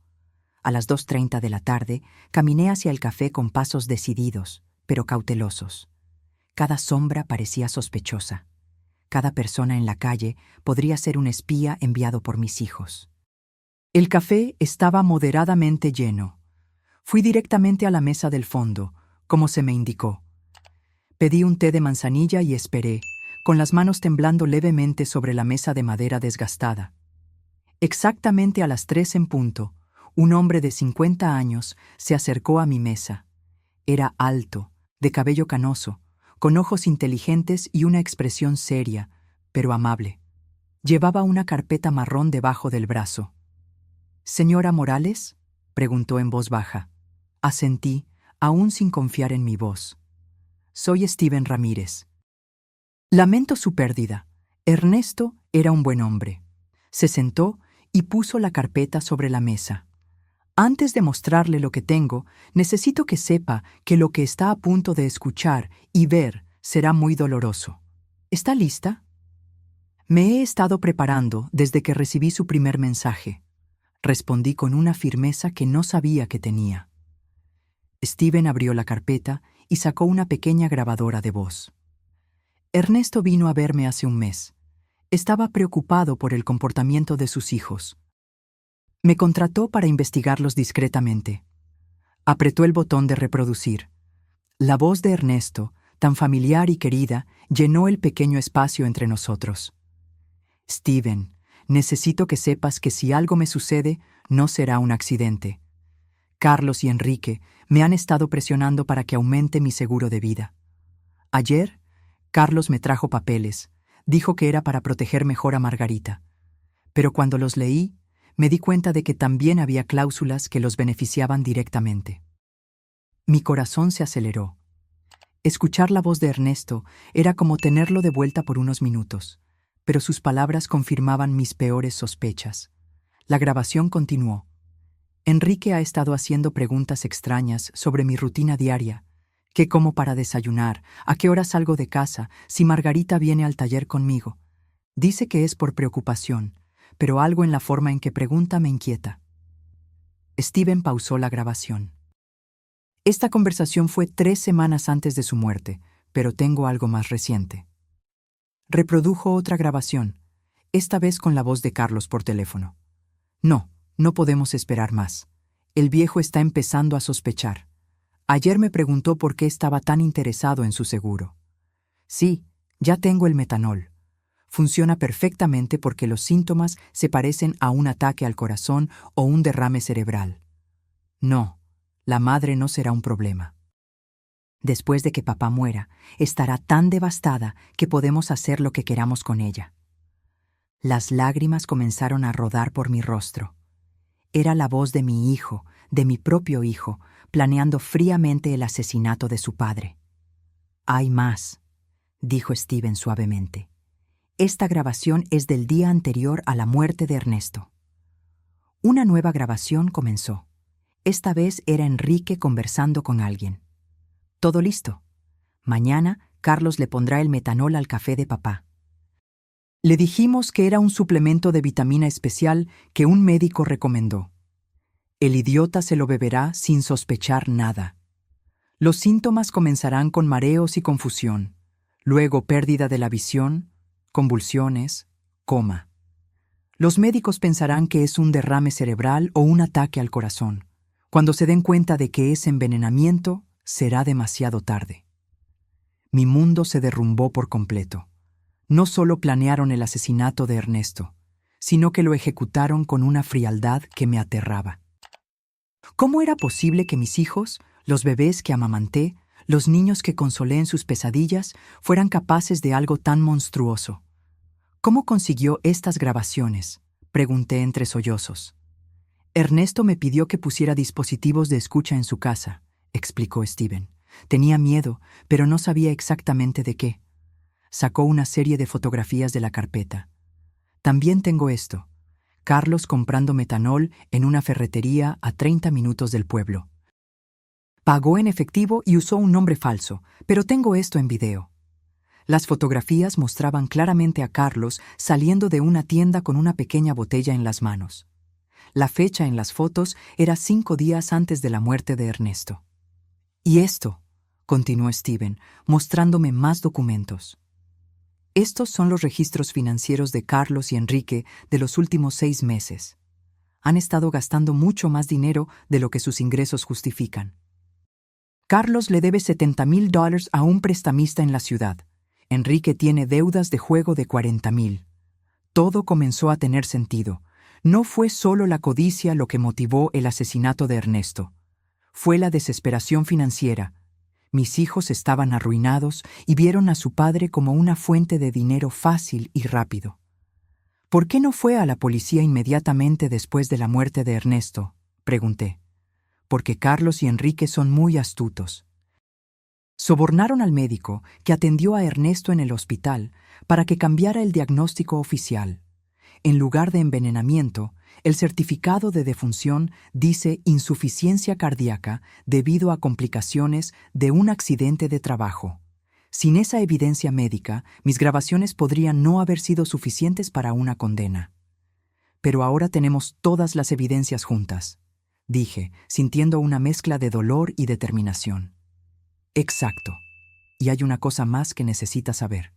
A las 2:30 de la tarde, caminé hacia el café con pasos decididos, pero cautelosos. Cada sombra parecía sospechosa. Cada persona en la calle podría ser un espía enviado por mis hijos. El café estaba moderadamente lleno. Fui directamente a la mesa del fondo, como se me indicó. Pedí un té de manzanilla y esperé, con las manos temblando levemente sobre la mesa de madera desgastada. Exactamente a las 3 en punto, un hombre de 50 años se acercó a mi mesa. Era alto, de cabello canoso, con ojos inteligentes y una expresión seria, pero amable. Llevaba una carpeta marrón debajo del brazo. «¿Señora Morales?», preguntó en voz baja. Asentí, aún sin confiar en mi voz. «Soy Steven Ramírez». Lamento su pérdida. Ernesto era un buen hombre. Se sentó y puso la carpeta sobre la mesa. Antes de mostrarle lo que tengo, necesito que sepa que lo que está a punto de escuchar y ver será muy doloroso. ¿Está lista? Me he estado preparando desde que recibí su primer mensaje. Respondí con una firmeza que no sabía que tenía. Steven abrió la carpeta y sacó una pequeña grabadora de voz. Ernesto vino a verme hace un mes. Estaba preocupado por el comportamiento de sus hijos. Me contrató para investigarlos discretamente. Apretó el botón de reproducir. La voz de Ernesto, tan familiar y querida, llenó el pequeño espacio entre nosotros. «Steven, necesito que sepas que si algo me sucede, no será un accidente. Carlos y Enrique me han estado presionando para que aumente mi seguro de vida. Ayer, Carlos me trajo papeles. Dijo que era para proteger mejor a Margarita. Pero cuando los leí, me di cuenta de que también había cláusulas que los beneficiaban directamente. Mi corazón se aceleró. Escuchar la voz de Ernesto era como tenerlo de vuelta por unos minutos, pero sus palabras confirmaban mis peores sospechas. La grabación continuó. Enrique ha estado haciendo preguntas extrañas sobre mi rutina diaria. ¿Qué como para desayunar? ¿A qué hora salgo de casa? ¿Si Margarita viene al taller conmigo? Dice que es por preocupación, pero algo en la forma en que pregunta me inquieta. Steven pausó la grabación. Esta conversación fue 3 semanas antes de su muerte, pero tengo algo más reciente. Reprodujo otra grabación, esta vez con la voz de Carlos por teléfono. No, no podemos esperar más. El viejo está empezando a sospechar. Ayer me preguntó por qué estaba tan interesado en su seguro. Sí, ya tengo el metanol. Funciona perfectamente porque los síntomas se parecen a un ataque al corazón o un derrame cerebral. No, la madre no será un problema. Después de que papá muera, estará tan devastada que podemos hacer lo que queramos con ella. Las lágrimas comenzaron a rodar por mi rostro. Era la voz de mi hijo, de mi propio hijo, planeando fríamente el asesinato de su padre. Hay más, dijo Steven suavemente. Esta grabación es del día anterior a la muerte de Ernesto. Una nueva grabación comenzó. Esta vez era Enrique conversando con alguien. Todo listo. Mañana, Carlos le pondrá el metanol al café de papá. Le dijimos que era un suplemento de vitamina especial que un médico recomendó. El idiota se lo beberá sin sospechar nada. Los síntomas comenzarán con mareos y confusión, luego pérdida de la visión, convulsiones, coma. Los médicos pensarán que es un derrame cerebral o un ataque al corazón. Cuando se den cuenta de que es envenenamiento, será demasiado tarde. Mi mundo se derrumbó por completo. No solo planearon el asesinato de Ernesto, sino que lo ejecutaron con una frialdad que me aterraba. ¿Cómo era posible que mis hijos, los bebés que amamanté, los niños que consolé en sus pesadillas, fueran capaces de algo tan monstruoso? ¿Cómo consiguió estas grabaciones?, pregunté entre sollozos. Ernesto me pidió que pusiera dispositivos de escucha en su casa, explicó Steven. Tenía miedo, pero no sabía exactamente de qué. Sacó una serie de fotografías de la carpeta. También tengo esto. Carlos comprando metanol en una ferretería a 30 minutos del pueblo. Pagó en efectivo y usó un nombre falso, pero tengo esto en video. Las fotografías mostraban claramente a Carlos saliendo de una tienda con una pequeña botella en las manos. La fecha en las fotos era 5 días antes de la muerte de Ernesto. Y esto, continuó Steven, mostrándome más documentos. Estos son los registros financieros de Carlos y Enrique de los últimos 6 meses. Han estado gastando mucho más dinero de lo que sus ingresos justifican. Carlos le debe $70,000 a un prestamista en la ciudad. Enrique tiene deudas de juego de $40,000. Todo comenzó a tener sentido. No fue solo la codicia lo que motivó el asesinato de Ernesto. Fue la desesperación financiera. Mis hijos estaban arruinados y vieron a su padre como una fuente de dinero fácil y rápido. ¿Por qué no fue a la policía inmediatamente después de la muerte de Ernesto?, pregunté. Porque Carlos y Enrique son muy astutos. Sobornaron al médico que atendió a Ernesto en el hospital para que cambiara el diagnóstico oficial. En lugar de envenenamiento, el certificado de defunción dice insuficiencia cardíaca debido a complicaciones de un accidente de trabajo. Sin esa evidencia médica, mis grabaciones podrían no haber sido suficientes para una condena. Pero ahora tenemos todas las evidencias juntas, dije, sintiendo una mezcla de dolor y determinación. Exacto. Y hay una cosa más que necesitas saber.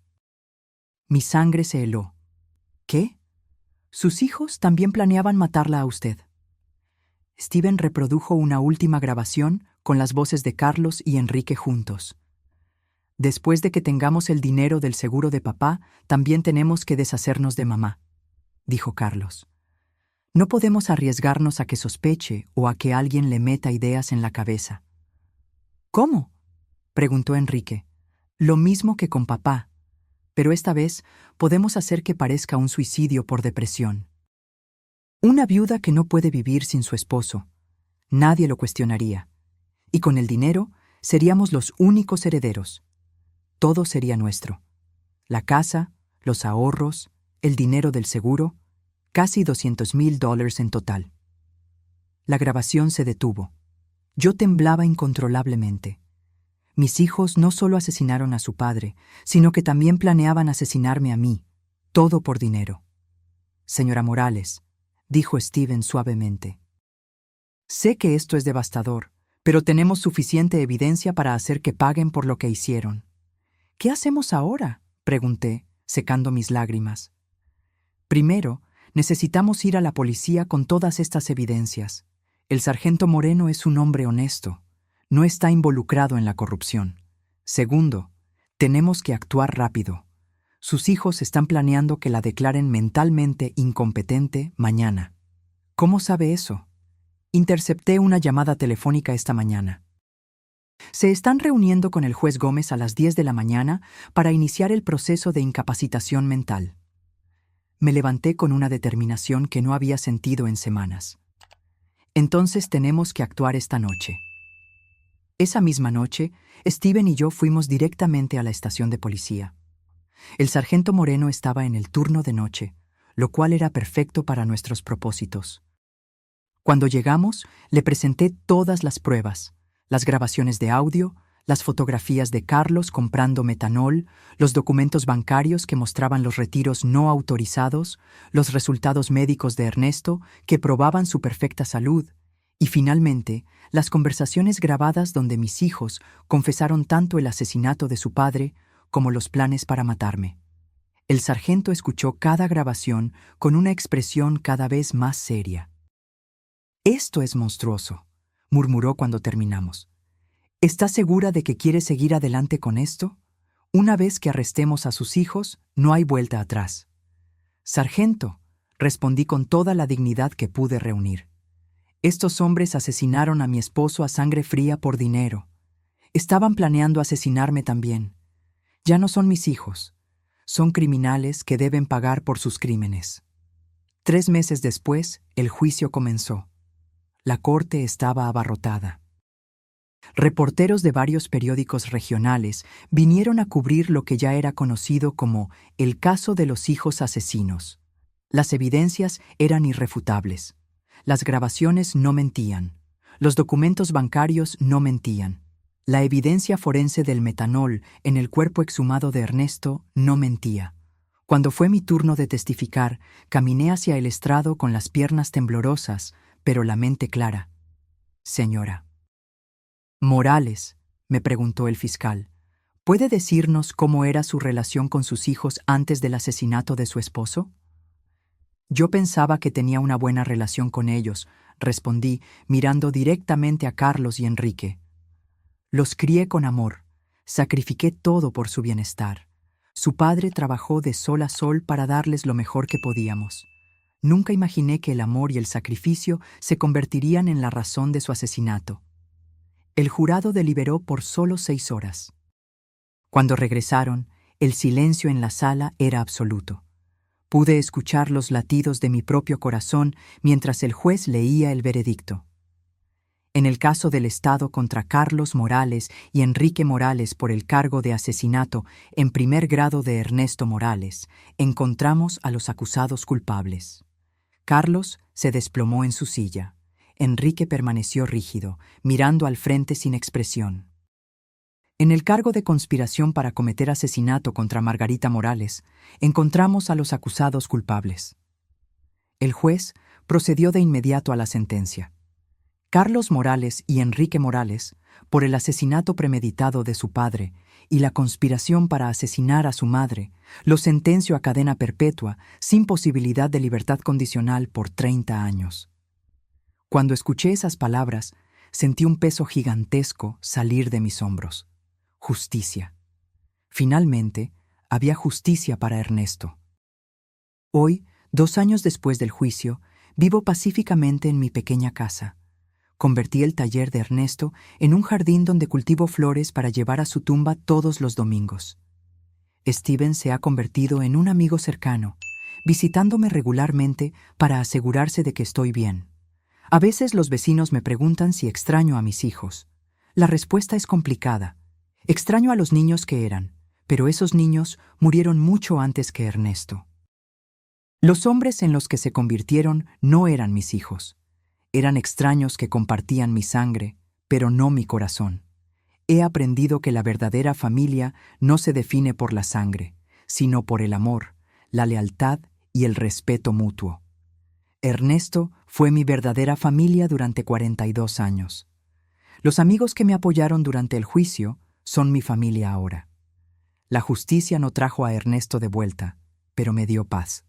Mi sangre se heló. ¿Qué? Sus hijos también planeaban matarla a usted. Steven reprodujo una última grabación con las voces de Carlos y Enrique juntos. Después de que tengamos el dinero del seguro de papá, también tenemos que deshacernos de mamá, dijo Carlos. No podemos arriesgarnos a que sospeche o a que alguien le meta ideas en la cabeza. ¿Cómo?, preguntó Enrique. Lo mismo que con papá. Pero esta vez podemos hacer que parezca un suicidio por depresión. Una viuda que no puede vivir sin su esposo. Nadie lo cuestionaría. Y con el dinero seríamos los únicos herederos. Todo sería nuestro. La casa, los ahorros, el dinero del seguro, casi $200,000 en total. La grabación se detuvo. Yo temblaba incontrolablemente. Mis hijos no solo asesinaron a su padre, sino que también planeaban asesinarme a mí, todo por dinero. Señora Morales, dijo Steven suavemente. Sé que esto es devastador, pero tenemos suficiente evidencia para hacer que paguen por lo que hicieron. ¿Qué hacemos ahora?, pregunté, secando mis lágrimas. Primero, necesitamos ir a la policía con todas estas evidencias. El sargento Moreno es un hombre honesto. No está involucrado en la corrupción. Segundo, tenemos que actuar rápido. Sus hijos están planeando que la declaren mentalmente incompetente mañana. ¿Cómo sabe eso? Intercepté una llamada telefónica esta mañana. Se están reuniendo con el juez Gómez a las 10 de la mañana para iniciar el proceso de incapacitación mental. Me levanté con una determinación que no había sentido en semanas. Entonces tenemos que actuar esta noche. Esa misma noche, Steven y yo fuimos directamente a la estación de policía. El sargento Moreno estaba en el turno de noche, lo cual era perfecto para nuestros propósitos. Cuando llegamos, le presenté todas las pruebas, las grabaciones de audio, las fotografías de Carlos comprando metanol, los documentos bancarios que mostraban los retiros no autorizados, los resultados médicos de Ernesto que probaban su perfecta salud, y finalmente, las conversaciones grabadas donde mis hijos confesaron tanto el asesinato de su padre como los planes para matarme. El sargento escuchó cada grabación con una expresión cada vez más seria. «Esto es monstruoso», murmuró cuando terminamos. «¿Estás segura de que quieres seguir adelante con esto? Una vez que arrestemos a sus hijos, no hay vuelta atrás». «Sargento», respondí con toda la dignidad que pude reunir. «Estos hombres asesinaron a mi esposo a sangre fría por dinero. Estaban planeando asesinarme también. Ya no son mis hijos. Son criminales que deben pagar por sus crímenes». 3 meses después, el juicio comenzó. La corte estaba abarrotada. Reporteros de varios periódicos regionales vinieron a cubrir lo que ya era conocido como el caso de los hijos asesinos. Las evidencias eran irrefutables. Las grabaciones no mentían. Los documentos bancarios no mentían. La evidencia forense del metanol en el cuerpo exhumado de Ernesto no mentía. Cuando fue mi turno de testificar, caminé hacia el estrado con las piernas temblorosas, pero la mente clara. «Señora Morales», me preguntó el fiscal, «¿puede decirnos cómo era su relación con sus hijos antes del asesinato de su esposo?» «Yo pensaba que tenía una buena relación con ellos», respondí, mirando directamente a Carlos y Enrique. «Los crié con amor, sacrifiqué todo por su bienestar. Su padre trabajó de sol a sol para darles lo mejor que podíamos. Nunca imaginé que el amor y el sacrificio se convertirían en la razón de su asesinato». El jurado deliberó por solo 6 horas. Cuando regresaron, el silencio en la sala era absoluto. Pude escuchar los latidos de mi propio corazón mientras el juez leía el veredicto. En el caso del Estado contra Carlos Morales y Enrique Morales por el cargo de asesinato en primer grado de Ernesto Morales, encontramos a los acusados culpables. Carlos se desplomó en su silla. Enrique permaneció rígido, mirando al frente sin expresión. En el cargo de conspiración para cometer asesinato contra Margarita Morales, encontramos a los acusados culpables. El juez procedió de inmediato a la sentencia. Carlos Morales y Enrique Morales, por el asesinato premeditado de su padre y la conspiración para asesinar a su madre, los sentenció a cadena perpetua sin posibilidad de libertad condicional por 30 años. Cuando escuché esas palabras, sentí un peso gigantesco salir de mis hombros. Justicia. Finalmente, había justicia para Ernesto. Hoy, 2 años después del juicio, vivo pacíficamente en mi pequeña casa. Convertí el taller de Ernesto en un jardín donde cultivo flores para llevar a su tumba todos los domingos. Steven se ha convertido en un amigo cercano, visitándome regularmente para asegurarse de que estoy bien. A veces los vecinos me preguntan si extraño a mis hijos. La respuesta es complicada. Extraño a los niños que eran, pero esos niños murieron mucho antes que Ernesto. Los hombres en los que se convirtieron no eran mis hijos. Eran extraños que compartían mi sangre, pero no mi corazón. He aprendido que la verdadera familia no se define por la sangre, sino por el amor, la lealtad y el respeto mutuo. Ernesto fue mi verdadera familia durante 42 años. Los amigos que me apoyaron durante el juicio son mi familia ahora. La justicia no trajo a Ernesto de vuelta, pero me dio paz.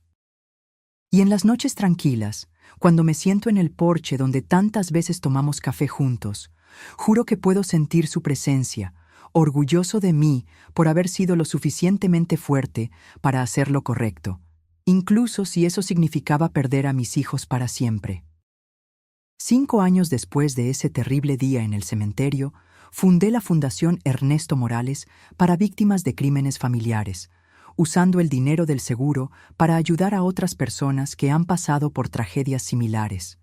Y en las noches tranquilas, cuando me siento en el porche donde tantas veces tomamos café juntos, juro que puedo sentir su presencia, orgulloso de mí por haber sido lo suficientemente fuerte para hacer lo correcto, incluso si eso significaba perder a mis hijos para siempre. 5 años después de ese terrible día en el cementerio, fundé la Fundación Ernesto Morales para víctimas de crímenes familiares, usando el dinero del seguro para ayudar a otras personas que han pasado por tragedias similares.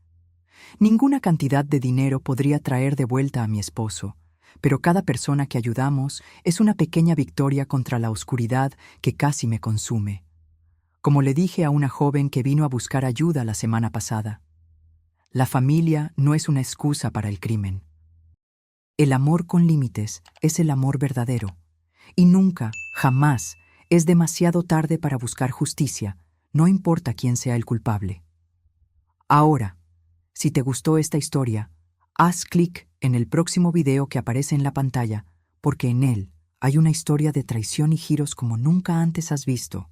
Ninguna cantidad de dinero podría traer de vuelta a mi esposo, pero cada persona que ayudamos es una pequeña victoria contra la oscuridad que casi me consume. Como le dije a una joven que vino a buscar ayuda la semana pasada, la familia no es una excusa para el crimen. El amor con límites es el amor verdadero, y nunca, jamás, es demasiado tarde para buscar justicia, no importa quién sea el culpable. Ahora, si te gustó esta historia, haz clic en el próximo video que aparece en la pantalla, porque en él hay una historia de traición y giros como nunca antes has visto.